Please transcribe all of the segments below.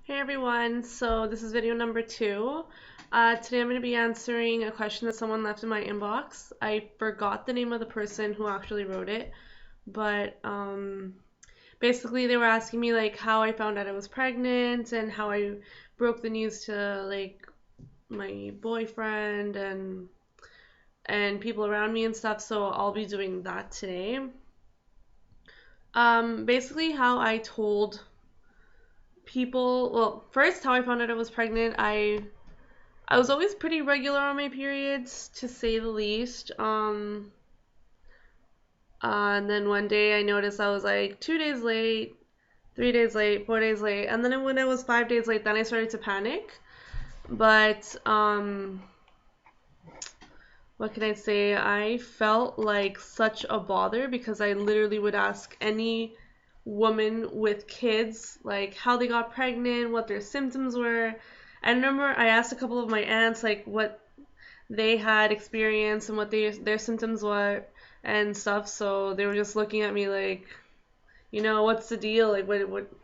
Hey everyone, so this is video number 2. Today I'm going to be answering a question that someone left in my inbox. I forgot the name of the person who actually wrote it, but basically they were asking me like how I found out I was pregnant and how I broke the news to like my boyfriend and people around me and stuff, so I'll be doing that today. Basically how I told people, well, first how I found out I was pregnant, I was always pretty regular on my periods, to say the least. And then one day I noticed I was like 2 days late, 3 days late, 4 days late, and then when I was 5 days late, then I started to panic. But what can I say? I felt like such a bother because I literally would ask any woman with kids like how they got pregnant, what their symptoms were. I remember I asked a couple of my aunts like what they had experienced and what their symptoms were and stuff. So they were just looking at me like, what's the deal? Like,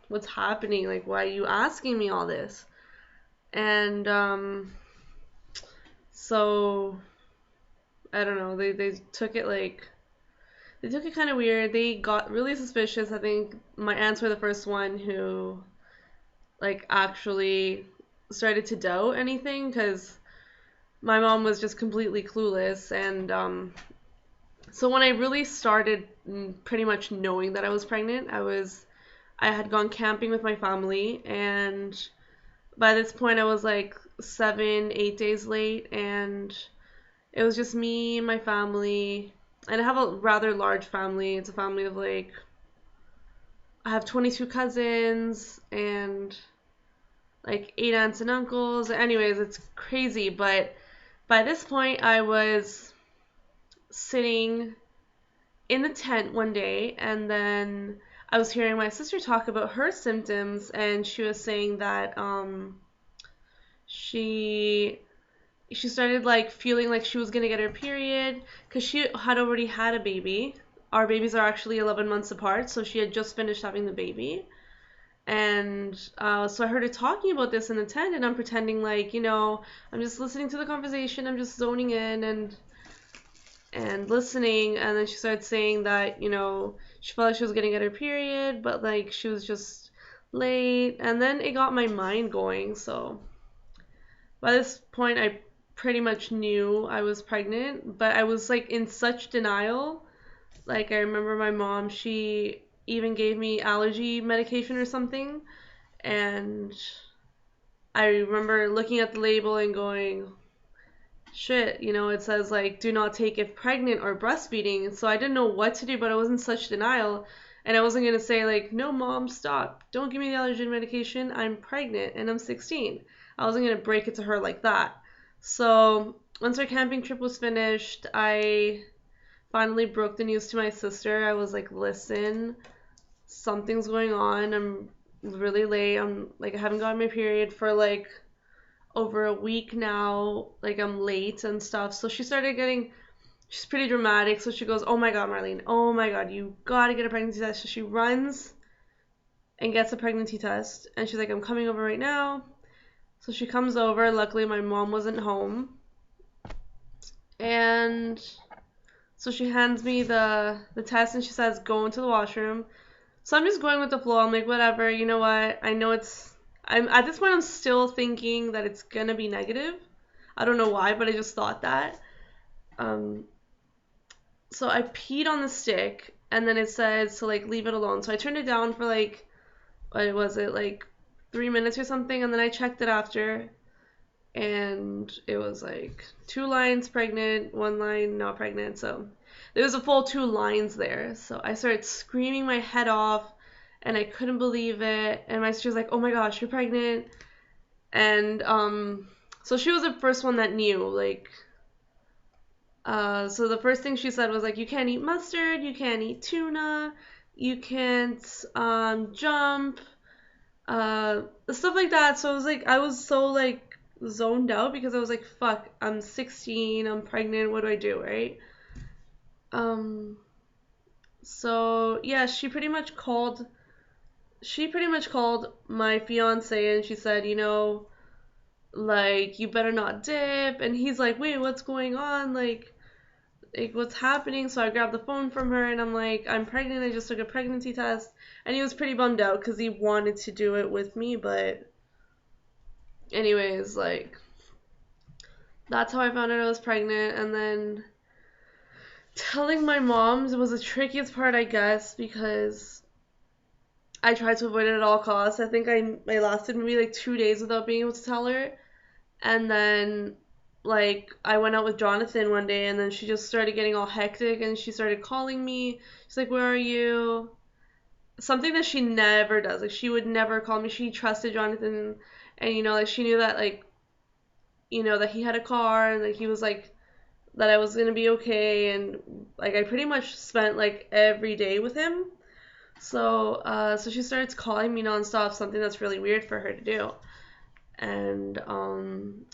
what's happening? Like, why are you asking me all this? And so I don't know. They took it like they took it kind of weird. They got really suspicious. I think my aunts were the first one who like actually started to doubt anything because my mom was just completely clueless and so when I really started pretty much knowing that I was pregnant, I had gone camping with my family, and by this point I was like 7, 8 days late, and it was just me, my family, and I have a rather large family. It's a family of like I have 22 cousins and like 8 aunts and uncles. Anyways, it's crazy, but by this point I was sitting in the tent one day, and then I was hearing my sister talk about her symptoms, and she was saying that she she started like feeling like she was gonna get her period because she had already had a baby. Our babies are actually 11 months apart, so she had just finished having the baby. And so I heard her talking about this in the tent, and I'm pretending like, I'm just listening to the conversation, I'm just zoning in and listening, and then she started saying that she felt like she was getting at her period but like she was just late, and then it got my mind going. So by this point I pretty much knew I was pregnant, but I was like in such denial. Like I remember my mom, she even gave me allergy medication or something, and I remember looking at the label and going, shit, it says like do not take if pregnant or breastfeeding. So I didn't know what to do, but I was in such denial. And I wasn't gonna say like, no mom, stop. Don't give me the allergen medication. I'm pregnant and I'm 16. I wasn't gonna break it to her like that. So once our camping trip was finished, I finally broke the news to my sister. I was like, listen, something's going on. I'm really late. I'm like, I haven't gotten my period for like over a week now. Like I'm late and stuff. So she's pretty dramatic. So she goes, oh my God, Marlene, oh my God, you gotta get a pregnancy test. So she runs and gets a pregnancy test. And she's like, I'm coming over right now. So she comes over. Luckily, my mom wasn't home. And so she hands me the test and she says, go into the washroom. So I'm just going with the flow. I'm like, whatever, you know what? I know I'm at this point I'm still thinking that it's gonna be negative. I don't know why, but I just thought that. Um, so I peed on the stick, and then it says to like leave it alone. So I turned it down for like, what was it, like 3 minutes or something, and then I checked it after, and it was like 2 lines pregnant, 1 line not pregnant. So there was a full 2 lines there. So I started screaming my head off, and I couldn't believe it. And my sister's like, "Oh my gosh, you're pregnant!" And so she was the first one that knew, like, so the first thing she said was like, you can't eat mustard, you can't eat tuna, you can't jump, stuff like that. So it was like I was so like zoned out because I was like, fuck, I'm 16, I'm pregnant, what do I do, right? Um, so yeah, she pretty much called she pretty much called my fiance and she said, like, you better not dip. And he's like, wait, what's going on? Like what's happening? So I grabbed the phone from her and I'm like, I'm pregnant. I just took a pregnancy test. And he was pretty bummed out because he wanted to do it with me. But anyways, like, that's how I found out I was pregnant. And then telling my mom was the trickiest part, I guess, because I tried to avoid it at all costs. I think I lasted maybe like 2 days without being able to tell her. And then, like, I went out with Jonathan one day, and then she just started getting all hectic, and she started calling me. She's like, "Where are you?" Something that she never does. Like, she would never call me. She trusted Jonathan, and like she knew that that he had a car, and that he was like that I was gonna be okay, and like I pretty much spent like every day with him. So she starts calling me nonstop, something that's really weird for her to do. And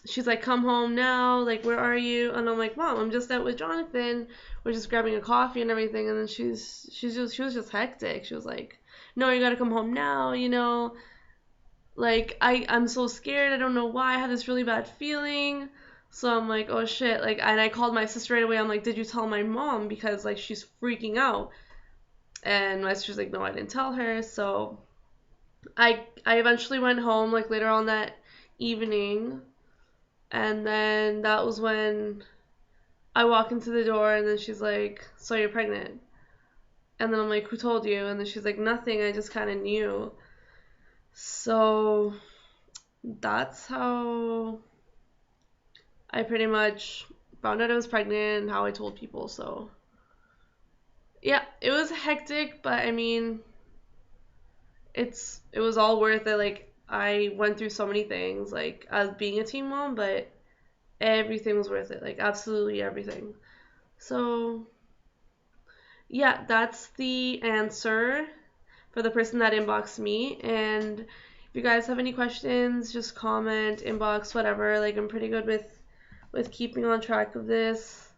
she's like, "Come home now. Like, where are you?" And I'm like, "Mom, I'm just out with Jonathan. We're just grabbing a coffee and everything." And then she was just hectic. She was like, "No, you gotta come home now. Like I'm so scared. I don't know why. I have this really bad feeling." So I'm like, "Oh shit!" Like, and I called my sister right away. I'm like, "Did you tell my mom?" Because like she's freaking out. And my sister's like, "No, I didn't tell her." So I eventually went home like later on that evening, and then that was when I walk into the door, and then she's like, "So you're pregnant?" And then I'm like, "Who told you?" And then she's like, "Nothing. I just kind of knew." So that's how I pretty much found out I was pregnant and how I told people. So yeah, it was hectic, but I mean, it was all worth it. Like, I went through so many things, like as being a teen mom, but everything was worth it. Like, absolutely everything. So yeah, that's the answer for the person that inboxed me. And if you guys have any questions, just comment, inbox, whatever. Like, I'm pretty good with keeping on track of this.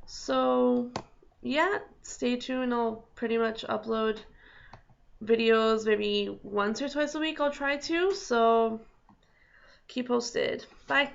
So yeah, stay tuned. I'll pretty much upload videos maybe once or twice a week. I'll try to. So keep posted. Bye.